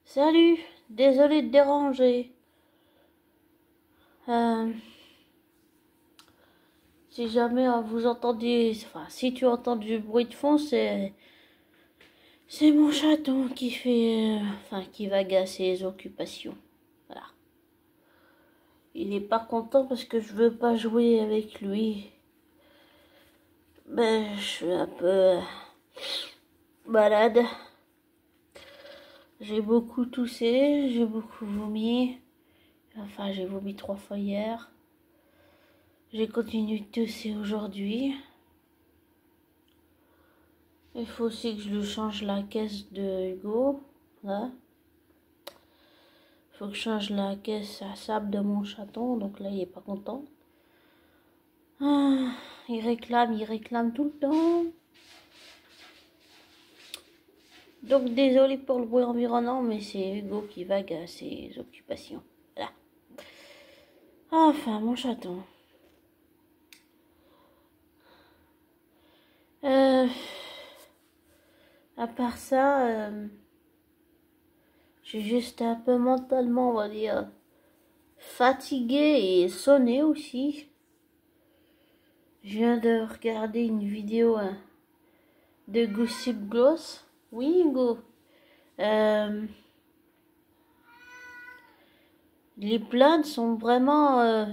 Salut, désolé de déranger. Euh, Si jamais vous entendiez, enfin, si tu entends du bruit de fond, c'est mon chaton qui fait, enfin, qui va gâcher ses occupations. Voilà. Il est pas content parce que je veux pas jouer avec lui. Ben, je suis un peu malade. J'ai beaucoup toussé, j'ai beaucoup vomi. Enfin, j'ai vomi 3 fois hier. J'ai continué de tousser aujourd'hui. Il faut aussi que je lui change la caisse de Hugo. Là. Il faut que je change la caisse à sable de mon chaton. Donc là, il est pas content. Ah, il réclame tout le temps. Donc désolé pour le bruit environnant, mais c'est Hugo qui vague à ses occupations. Voilà. Enfin, mon chaton. Euh, à part ça, je suis juste un peu mentalement, on va dire, fatiguée et sonnée aussi. Je viens de regarder une vidéo de Gossip Gloss. Oui, Hugo. Les plaintes sont vraiment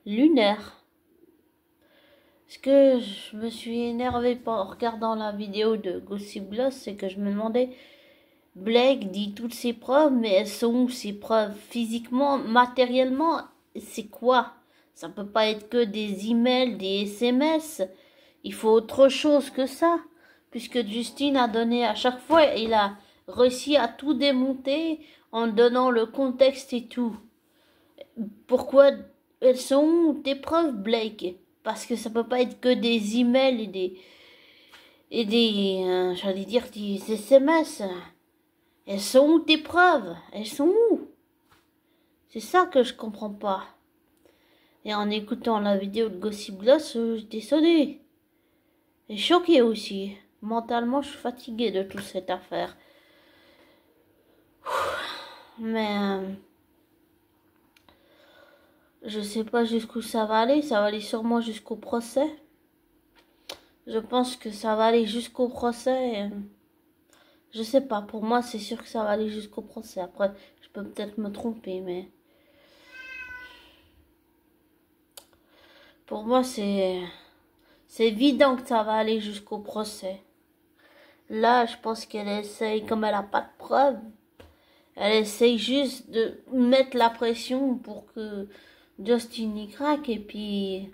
lunaires. Ce que je me suis énervée en regardant la vidéo de Gossip Gloss, c'est que je me demandais, Blake dit toutes ses preuves, mais elles sont où ces preuves? Physiquement, matériellement, c'est quoi? Ça peut pas être que des emails, des SMS. Il faut autre chose que ça. Puisque Justine a donné à chaque fois, il a réussi à tout démonter en donnant le contexte et tout. Pourquoi elles sont où tes preuves, Blake? Parce que ça peut pas être que des emails et des j'allais dire des SMS. Elles sont où tes preuves? Elles sont où? C'est ça que je comprends pas. Et en écoutant la vidéo de Gossip Gloss, j'étais sonnée. Et choquée aussi. Mentalement, je suis fatiguée de toute cette affaire. Mais je sais pas jusqu'où ça va aller. Ça va aller sûrement jusqu'au procès. Je pense que ça va aller jusqu'au procès. Je sais pas. Pour moi, c'est sûr que ça va aller jusqu'au procès. Après, je peux peut-être me tromper, mais pour moi, c'est évident que ça va aller jusqu'au procès. Là, je pense qu'elle essaye, comme elle a pas de preuves, elle essaye juste de mettre la pression pour que Justin y craque. Et puis,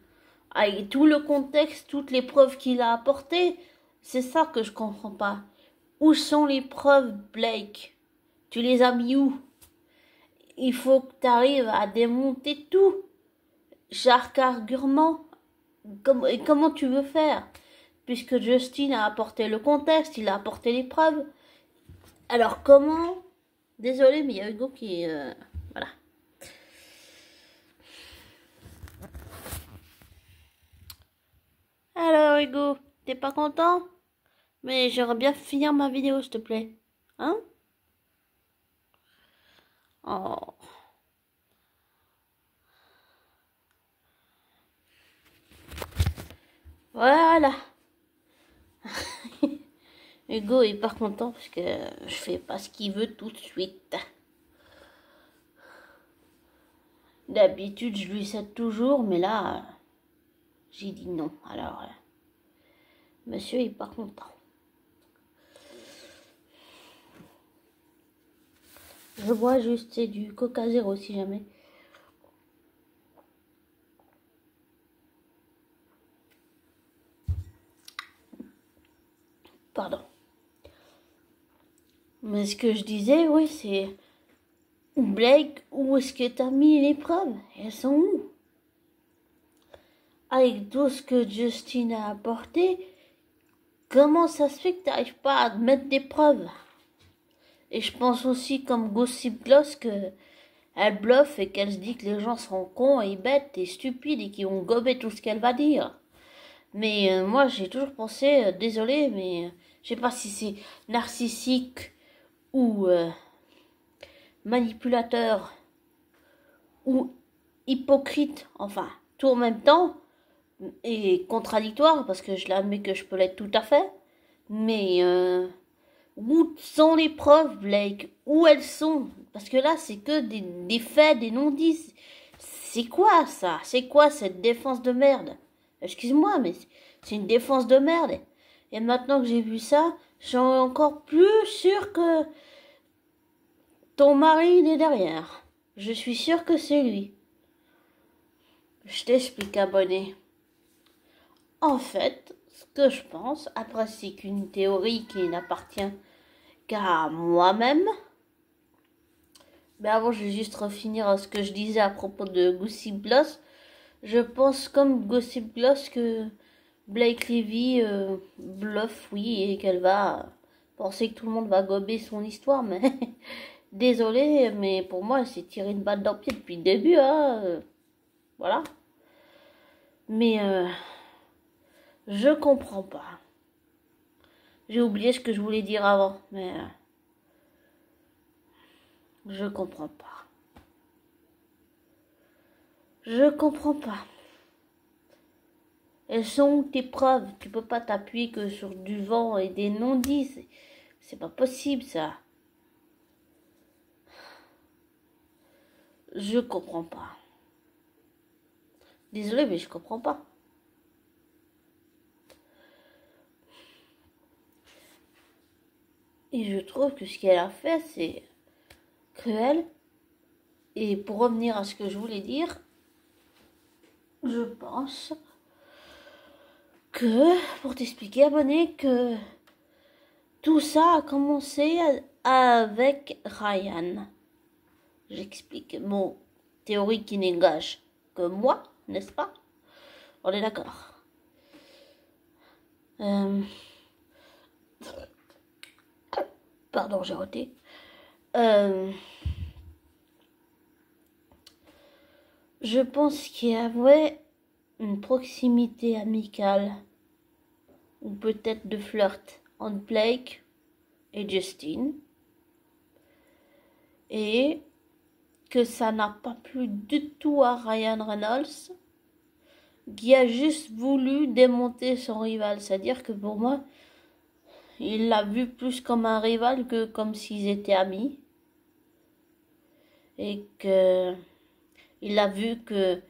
avec tout le contexte, toutes les preuves qu'il a apportées, c'est ça que je comprends pas. Où sont les preuves, Blake? Tu les as mis où? Il faut que tu arrives à démonter tout. Chaque argument. Comment tu veux faire? Puisque Justin a apporté le contexte, il a apporté les preuves. Alors comment? Désolé, mais il y a Hugo qui... voilà. Alors Hugo, t'es pas content? Mais j'aimerais bien finir ma vidéo, s'il te plaît. Hein? Oh. Voilà. Hugo est pas content parce que je fais pas ce qu'il veut tout de suite. D'habitude, je lui cède toujours, mais là, j'ai dit non. Alors, monsieur est pas content. Je bois juste, c'est du Coca Zéro si jamais. Pardon. Mais ce que je disais, oui, c'est... Blake, où est-ce que t'as mis les preuves? Elles sont où? Avec tout ce que Justine a apporté, comment ça se fait que t'arrives pas à mettre des preuves? Et je pense aussi, comme Gossip Gloss, que elle bluffe et qu'elle se dit que les gens sont cons et bêtes et stupides et qu'ils vont gober tout ce qu'elle va dire. Mais moi, j'ai toujours pensé, désolé, mais je sais pas si c'est narcissique ou manipulateur ou hypocrite, enfin tout en même temps, et contradictoire parce que je l'admets que je peux l'être tout à fait, mais où sont les preuves, Blake? Où elles sont? Parce que là c'est que des faits, des non-dits. C'est quoi ça? C'est quoi cette défense de merde? Excuse-moi, mais c'est une défense de merde. Et maintenant que j'ai vu ça, je suis encore plus sûr que ton mari il est derrière. Je suis sûr que c'est lui. Je t'explique, abonné. En fait, ce que je pense, après c'est qu'une théorie qui n'appartient qu'à moi-même. Mais avant, je vais juste refinir ce que je disais à propos de Gossip Gloss. Je pense comme Gossip Gloss que Blake Lively bluffe, oui, et qu'elle va penser que tout le monde va gober son histoire, mais désolé, mais pour moi, elle s'est tiré une balle dans le pied depuis le début, hein. Voilà. Mais je comprends pas. J'ai oublié ce que je voulais dire avant, mais je comprends pas. Je comprends pas. Elles sont tes preuves. Tu peux pas t'appuyer que sur du vent et des non-dits. C'est pas possible, ça. Je comprends pas. Désolé, mais je comprends pas. Et je trouve que ce qu'elle a fait, c'est cruel. Et pour revenir à ce que je voulais dire, je pense que, pour t'expliquer, abonné, que tout ça a commencé avec Ryan. J'explique mon théorie qui n'engage que moi, n'est-ce pas? On est d'accord. Pardon, j'ai raté. Je pense qu'il y avait une proximité amicale ou peut-être de flirt entre Blake et Justin et que ça n'a pas plu du tout à Ryan Reynolds qui a juste voulu démonter son rival. C'est-à-dire que pour moi, il l'a vu plus comme un rival que comme s'ils étaient amis. Et que il a vu que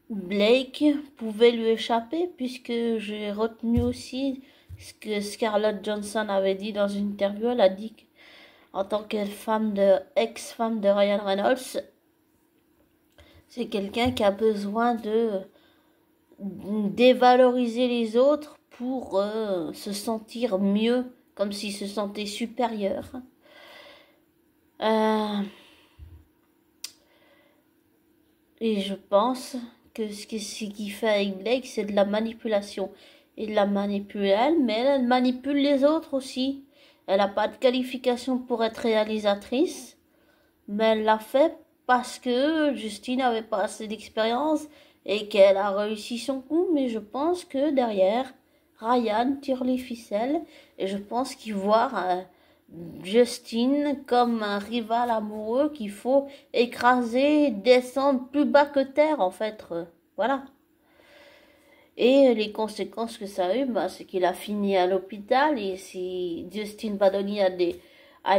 Blake pouvait lui échapper, puisque j'ai retenu aussi ce que Scarlett Johansson avait dit dans une interview. Elle a dit qu'en tant que ex-femme de Ryan Reynolds, c'est quelqu'un qui a besoin de dévaloriser les autres pour se sentir mieux, comme s'il se sentait supérieur. Et je pense que ce qu'il fait avec Blake, c'est de la manipulation. Il la manipule elle, mais elle manipule les autres aussi. Elle n'a pas de qualification pour être réalisatrice, mais elle l'a fait parce que Justine n'avait pas assez d'expérience et qu'elle a réussi son coup. Mais je pense que derrière, Ryan tire les ficelles et je pense qu'il voit Justine comme un rival amoureux qu'il faut écraser, descendre plus bas que terre en fait. Voilà. Et les conséquences que ça a eu, bah, c'est qu'il a fini à l'hôpital. Et si Justin Badoni a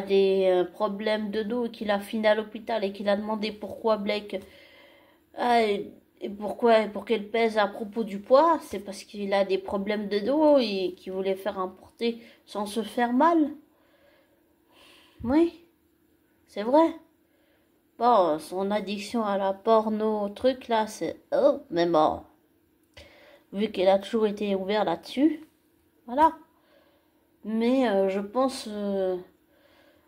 des problèmes de dos et qu'il a fini à l'hôpital et qu'il a demandé pourquoi Blake et pour qu'elle pèse à propos du poids, c'est parce qu'il a des problèmes de dos et qu'il voulait faire un porté sans se faire mal. Oui, c'est vrai. Bon, son addiction à la porno, truc là, c'est... Oh, mais bon, vu qu'elle a toujours été ouverte là-dessus, voilà. Mais je pense...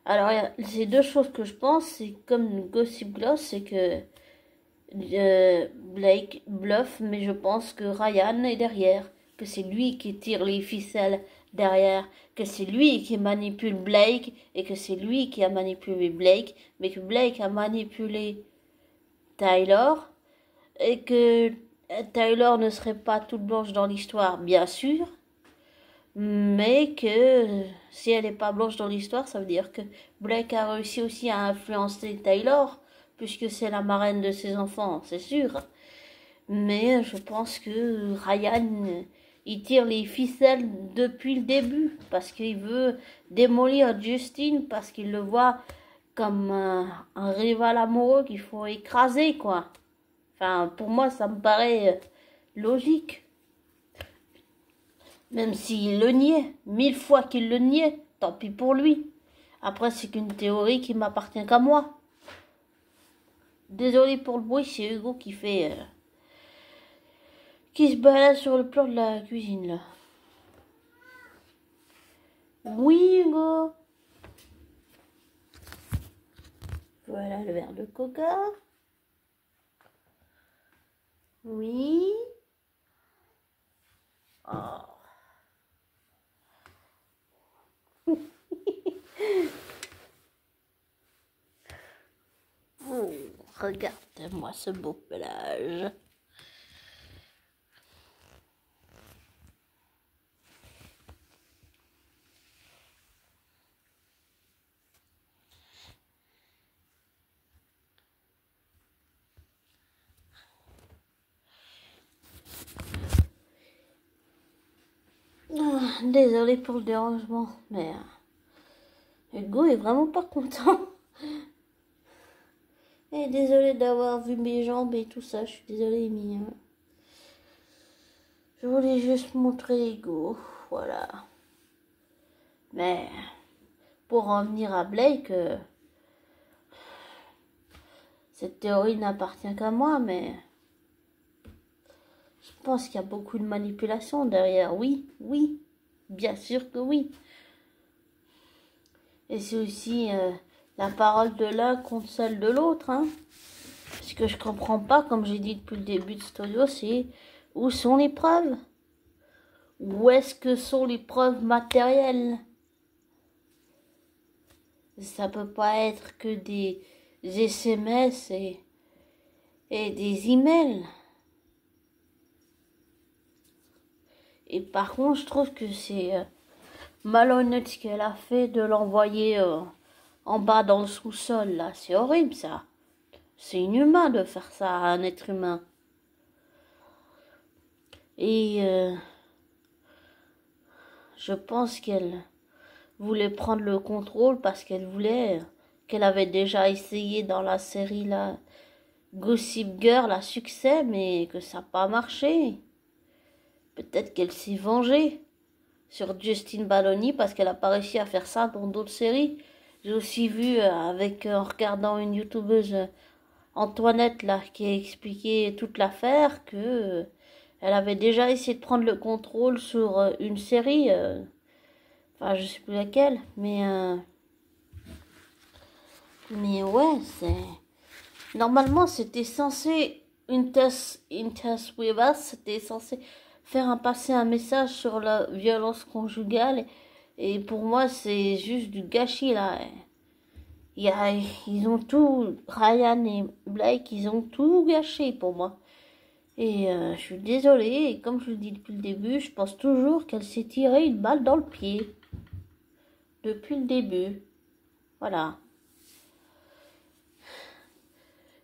Alors, c'est deux choses que je pense, c'est comme Gossip Gloss, c'est que Blake bluffe, mais je pense que Ryan est derrière, que c'est lui qui tire les ficelles derrière, que c'est lui qui manipule Blake et que c'est lui qui a manipulé Blake, mais que Blake a manipulé Tyler et que Tyler ne serait pas toute blanche dans l'histoire, bien sûr, mais que si elle n'est pas blanche dans l'histoire, ça veut dire que Blake a réussi aussi à influencer Taylor, puisque c'est la marraine de ses enfants, c'est sûr. Mais je pense que Ryan, il tire les ficelles depuis le début, parce qu'il veut démolir Justin, parce qu'il le voit comme un rival amoureux qu'il faut écraser, quoi. Enfin, pour moi, ça me paraît logique. Même s'il le niait, 1000 fois qu'il le niait, tant pis pour lui. Après, c'est qu'une théorie qui m'appartient qu'à moi. Désolé pour le bruit, c'est Hugo qui fait... qui se balade sur le plan de la cuisine, là. Oui, Hugo. Voilà le verre de coca. Oui. Oh. Oh, regarde-moi ce beau pelage. Ah, désolé pour le dérangement, mais Hugo est vraiment pas content. Et désolé d'avoir vu mes jambes et tout ça, je suis désolée, mais je voulais juste montrer Hugo, voilà. Mais pour en venir à Blake, cette théorie n'appartient qu'à moi, mais je pense qu'il y a beaucoup de manipulation derrière. Oui, oui, bien sûr que oui. Et c'est aussi la parole de l'un contre celle de l'autre, hein. Ce que je comprends pas, comme j'ai dit depuis le début de cette audio, c'est où sont les preuves? Où est-ce que sont les preuves matérielles? Ça peut pas être que des SMS et des emails. Et par contre, je trouve que c'est malhonnête ce qu'elle a fait de l'envoyer en bas dans le sous-sol, là. C'est horrible, ça. C'est inhumain de faire ça à un être humain. Et je pense qu'elle voulait prendre le contrôle parce qu'elle voulait, qu'elle avait déjà essayé dans la série là, Gossip Girl à succès, mais que ça n'a pas marché. Peut-être qu'elle s'est vengée sur Justin Baldoni parce qu'elle n'a pas réussi à faire ça dans d'autres séries. J'ai aussi vu en regardant une youtubeuse Antoinette là qui a expliqué toute l'affaire que elle avait déjà essayé de prendre le contrôle sur une série. Enfin, je sais plus laquelle, mais ouais, c'est normalement c'était censé une test with us, c'était censé passer un message sur la violence conjugale et pour moi c'est juste du gâchis là. Ils ont tout, Ryan et Blake, ils ont tout gâché pour moi. Et je suis désolée, et comme je le dis depuis le début, je pense toujours qu'elle s'est tirée une balle dans le pied. Depuis le début. Voilà.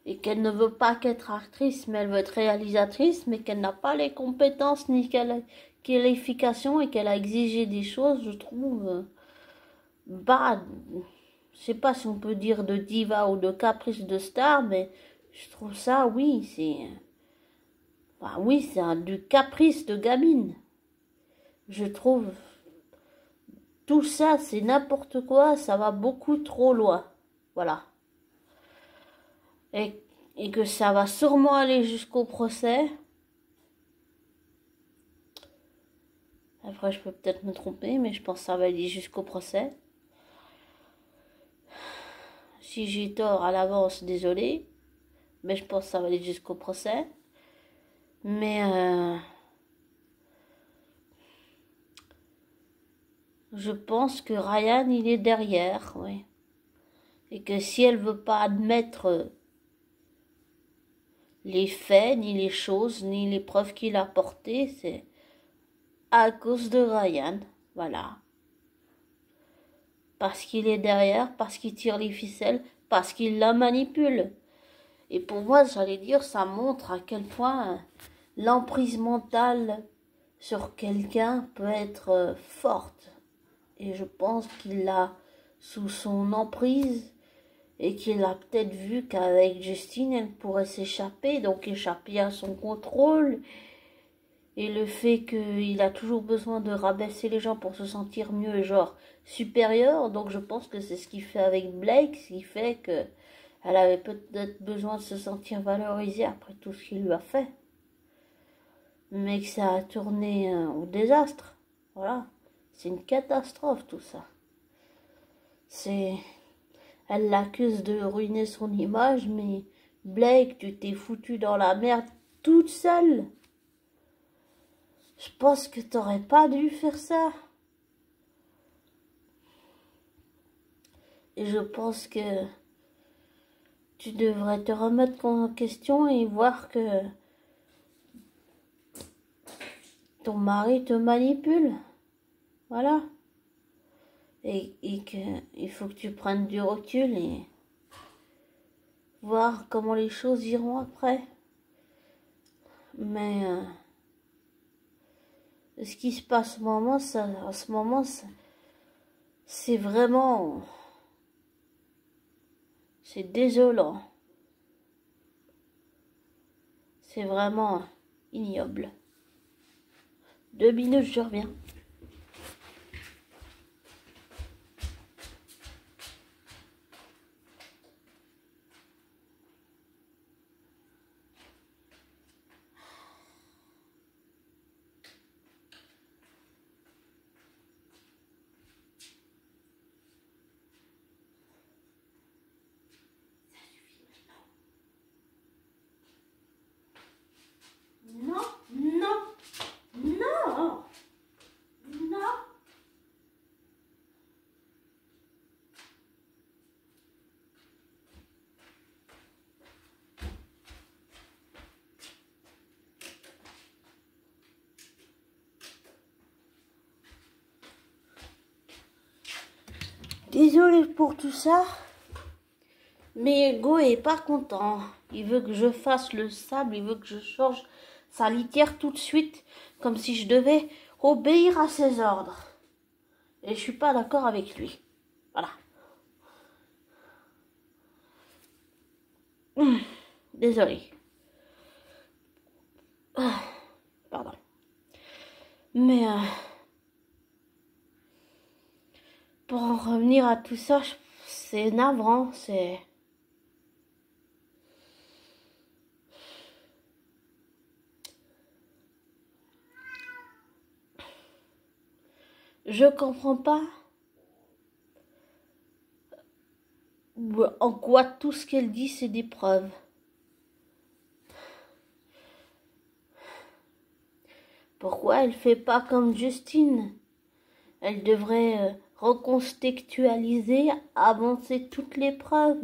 Et qu'elle ne veut pas qu'être actrice, mais elle veut être réalisatrice, mais qu'elle n'a pas les compétences ni qualifications et qu'elle a exigé des choses, je trouve, bah, je sais pas si on peut dire de diva ou de caprice de star, mais je trouve ça, oui, c'est du caprice de gamine. Je trouve tout ça, c'est n'importe quoi, ça va beaucoup trop loin. Voilà. Et que ça va sûrement aller jusqu'au procès. Après, je peux peut-être me tromper, mais je pense que ça va aller jusqu'au procès. Si j'ai tort à l'avance, désolé. Mais je pense que ça va aller jusqu'au procès. Mais je pense que Ryan, il est derrière, oui. Et que si elle veut pas admettre les faits, ni les choses, ni les preuves qu'il a portées, c'est à cause de Ryan. Voilà. Parce qu'il est derrière, parce qu'il tire les ficelles, parce qu'il la manipule. Et pour moi, j'allais dire, ça montre à quel point l'emprise mentale sur quelqu'un peut être forte. Et je pense qu'il l'a sous son emprise et qu'il a peut-être vu qu'avec Justine, elle pourrait s'échapper, donc échapper à son contrôle. Et le fait qu'il a toujours besoin de rabaisser les gens pour se sentir mieux, genre supérieur, donc je pense que c'est ce qu'il fait avec Blake, ce qui fait que elle avait peut-être besoin de se sentir valorisée après tout ce qu'il lui a fait. Mais que ça a tourné au désastre. Voilà. C'est une catastrophe tout ça. Elle l'accuse de ruiner son image, mais Blake, tu t'es foutu dans la merde toute seule. Je pense que t'aurais pas dû faire ça. Et je pense que tu devrais te remettre en question et voir que ton mari te manipule. Voilà. Et qu'il faut que tu prennes du recul et voir comment les choses iront après. Mais ce qui se passe en ce moment, c'est vraiment... C'est désolant. C'est vraiment ignoble. 2 minutes, je reviens. Non, non, non, non. Désolée pour tout ça, mais Ego est pas content. Il veut que je fasse le sable, il veut que je change sa litière tout de suite, comme si je devais obéir à ses ordres. Et je suis pas d'accord avec lui. Voilà. Désolée. Pardon. Mais pour en revenir à tout ça, c'est navrant, c'est... Je comprends pas en quoi tout ce qu'elle dit, c'est des preuves. Pourquoi elle fait pas comme Justine? Elle devrait recontextualiser, avancer toutes les preuves.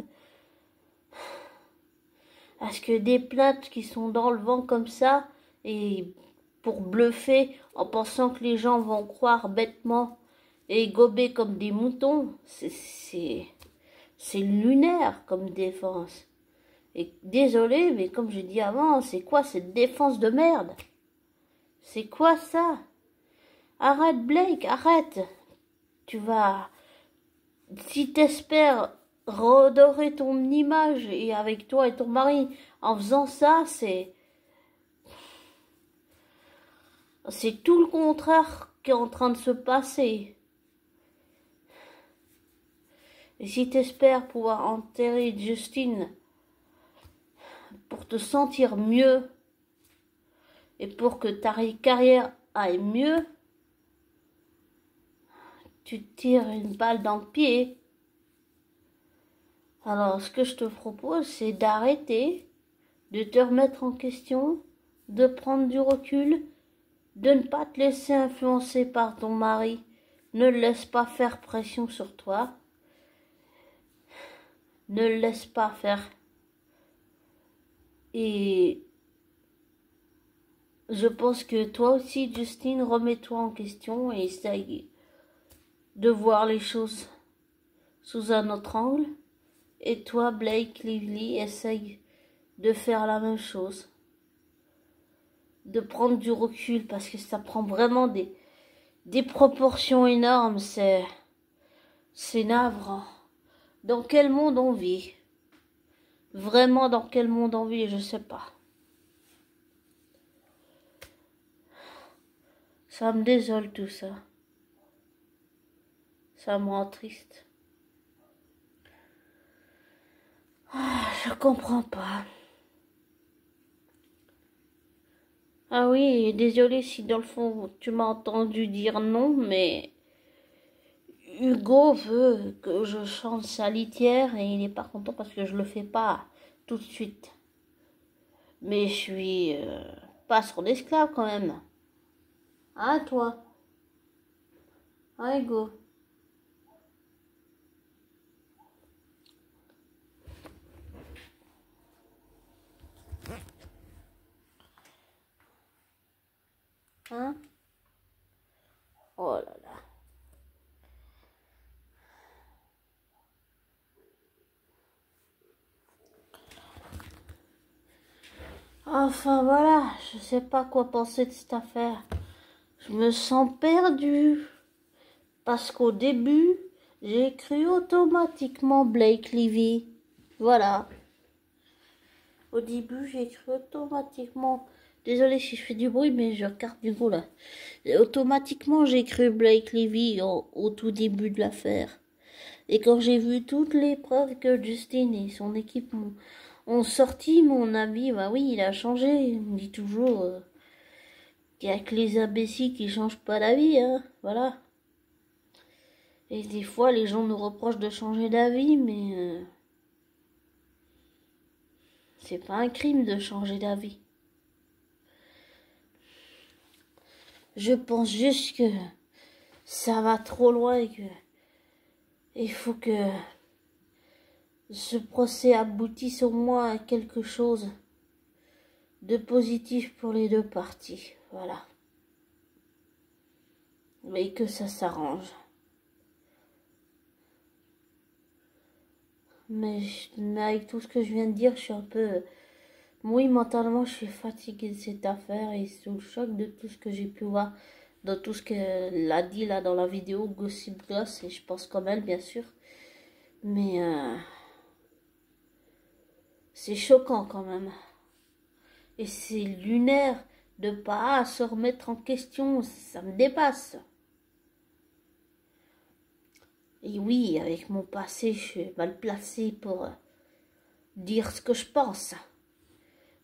Parce que des plaintes qui sont dans le vent comme ça, et pour bluffer en pensant que les gens vont croire bêtement et gober comme des moutons, c'est lunaire comme défense. Et désolé, mais comme j'ai dit avant, c'est quoi cette défense de merde? C'est quoi ça? Arrête Blake, arrête. Tu vas... Si t'espères redorer ton image et avec toi et ton mari en faisant ça, c'est tout le contraire qui est en train de se passer. Et si t'espères pouvoir enterrer Justine pour te sentir mieux et pour que ta carrière aille mieux, tu te tires une balle dans le pied. Alors, ce que je te propose, c'est d'arrêter, de te remettre en question, de prendre du recul, de ne pas te laisser influencer par ton mari. Ne le laisse pas faire pression sur toi. Ne le laisse pas faire. Et je pense que toi aussi, Justine, remets-toi en question et essaye de voir les choses sous un autre angle. Et toi, Blake Lively, essaye de faire la même chose. De prendre du recul parce que ça prend vraiment des proportions énormes. C'est navrant. Dans quel monde on vit? Vraiment, dans quel monde on vit, je sais pas. Ça me désole tout ça. Ça me rend triste. Ah, je comprends pas. Ah oui, désolé si dans le fond tu m'as entendu dire non, mais Hugo veut que je chante sa litière et il n'est pas content parce que je le fais pas tout de suite. Mais je suis pas son esclave quand même. Hein, toi? Hein, Hugo? Hein? Oh là là. Enfin voilà, je sais pas quoi penser de cette affaire. Je me sens perdue. Parce qu'au début, j'ai cru automatiquement Blake Lively. Voilà. Au début, j'ai cru automatiquement... Désolée si je fais du bruit, mais je regarde du coup là. Et automatiquement, j'ai cru Blake Lively au tout début de l'affaire. Et quand j'ai vu toutes les preuves que Justin et son équipe ont sorti, mon avis, bah oui, il a changé. On dit toujours qu'il n'y a que les imbéciles qui changent pas d'avis, hein. Voilà. Et des fois, les gens nous reprochent de changer d'avis, mais c'est pas un crime de changer d'avis. Je pense juste que ça va trop loin et que il faut que ce procès aboutisse au moins à quelque chose de positif pour les deux parties. Voilà. Mais que ça s'arrange. Mais avec tout ce que je viens de dire, je suis un peu... Oui, mentalement, je suis fatiguée de cette affaire et sous le choc de tout ce que j'ai pu voir, dans tout ce qu'elle a dit là dans la vidéo Gossip Gloss, et je pense comme elle, bien sûr. Mais c'est choquant quand même. Et c'est lunaire de pas se remettre en question, ça me dépasse. Et oui, avec mon passé, je suis mal placée pour dire ce que je pense.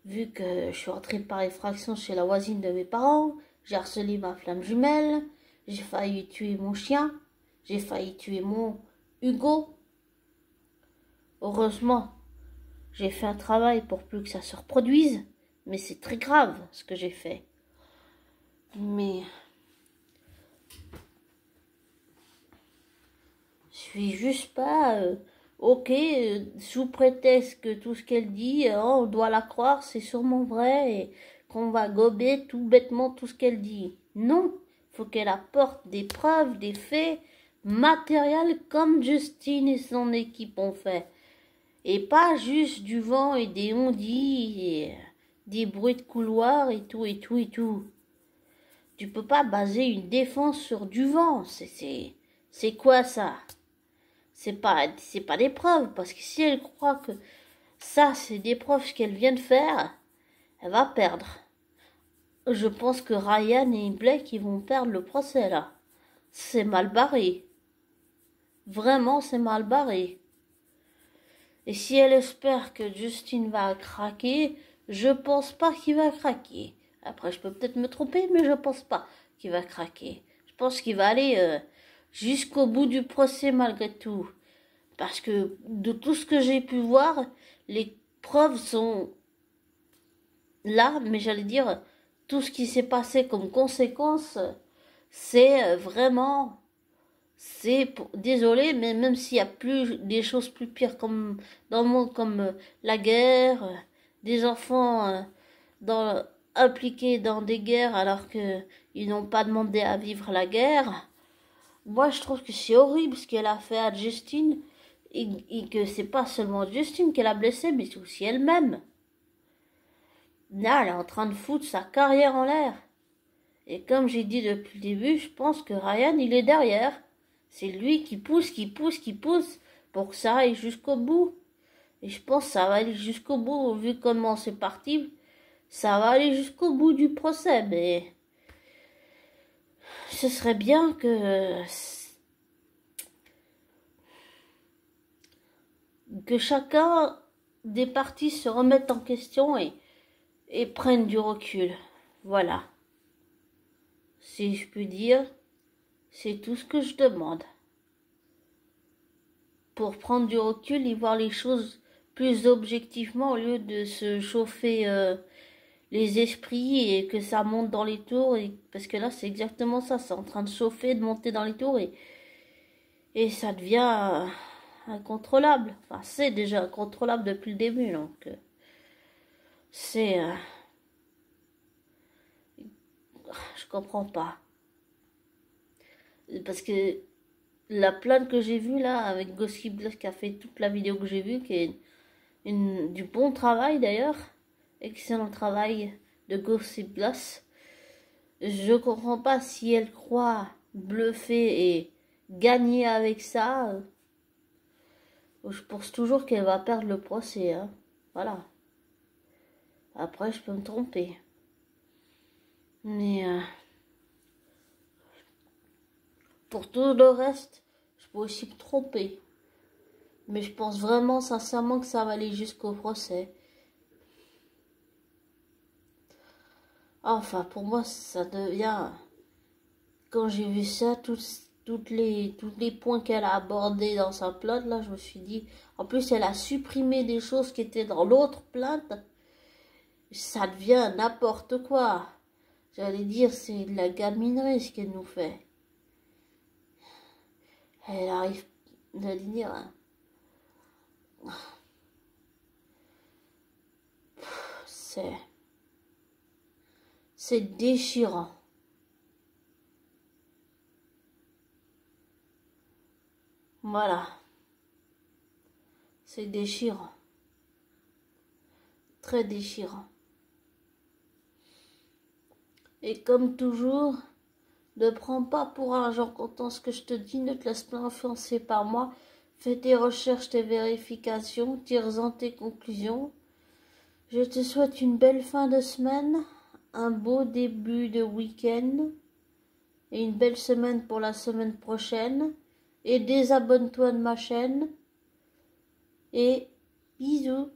Vu que je suis entrée par effraction chez la voisine de mes parents, j'ai harcelé ma flamme jumelle, j'ai failli tuer mon chien, j'ai failli tuer mon Hugo. Heureusement, j'ai fait un travail pour plus que ça se reproduise, mais c'est très grave ce que j'ai fait. Mais je suis juste pas... ok, sous prétexte que tout ce qu'elle dit, on doit la croire, c'est sûrement vrai, et qu'on va gober tout bêtement tout ce qu'elle dit. Non, faut qu'elle apporte des preuves, des faits matériels comme Justine et son équipe ont fait. Et pas juste du vent et des on-dit et des bruits de couloir et tout et tout et tout. Tu peux pas baser une défense sur du vent, c'est quoi ça? C'est pas des preuves, parce que si elle croit que ça, c'est des preuves qu'elle vient de faire, elle va perdre. Je pense que Ryan et Blake, ils vont perdre le procès, là. C'est mal barré. Vraiment, c'est mal barré. Et si elle espère que Justin va craquer, je pense pas qu'il va craquer. Après, je peux peut-être me tromper, mais je pense pas qu'il va craquer. Je pense qu'il va aller jusqu'au bout du procès malgré tout. Parce que de tout ce que j'ai pu voir, les preuves sont là, mais j'allais dire, tout ce qui s'est passé comme conséquence, c'est vraiment, désolé, mais même s'il y a plus des choses plus pires comme dans le monde, comme la guerre, des enfants impliqués dans des guerres alors qu'ils n'ont pas demandé à vivre la guerre, Moi, je trouve que c'est horrible ce qu'elle a fait à Justine et que c'est pas seulement Justine qu'elle a blessée, mais c'est aussi elle-même. Là, elle est en train de foutre sa carrière en l'air. Et comme j'ai dit depuis le début, je pense que Ryan, il est derrière. C'est lui qui pousse, qui pousse, qui pousse pour que ça aille jusqu'au bout. Et je pense que ça va aller jusqu'au bout, vu comment c'est parti. Ça va aller jusqu'au bout du procès, mais ce serait bien que chacun des parties se remette en question et prenne du recul. Voilà. Si je puis dire, c'est tout ce que je demande. Pour prendre du recul et voir les choses plus objectivement au lieu de se chauffer les esprits et que ça monte dans les tours. Parce que là, c'est exactement ça. C'est en train de chauffer, de monter dans les tours et ça devient incontrôlable. Enfin, c'est déjà incontrôlable depuis le début. Donc, c'est... je comprends pas. Parce que la plainte que j'ai vue là, avec Gossip Glass qui a fait toute la vidéo que j'ai vue, qui est du bon travail d'ailleurs, excellent travail de Gossip Glass. Je comprends pas si elle croit bluffer et gagner avec ça. Je pense toujours qu'elle va perdre le procès. Hein. Voilà. Après, je peux me tromper. Mais pour tout le reste, je peux aussi me tromper. Mais je pense vraiment sincèrement que ça va aller jusqu'au procès. Enfin, pour moi, ça devient... Quand j'ai vu ça, tous les points qu'elle a abordés dans sa plainte, là, je me suis dit... En plus, elle a supprimé des choses qui étaient dans l'autre plainte. Ça devient n'importe quoi. J'allais dire, c'est de la gaminerie ce qu'elle nous fait. Elle arrive à dire... Hein. C'est déchirant. Voilà. C'est déchirant. Très déchirant. Et comme toujours, ne prends pas pour argent comptant ce que je te dis, ne te laisse pas influencer par moi. Fais tes recherches, tes vérifications, tire-en tes conclusions. Je te souhaite une belle fin de semaine, un beau début de week-end et une belle semaine pour la semaine prochaine. Et désabonne-toi de ma chaîne. Et bisous.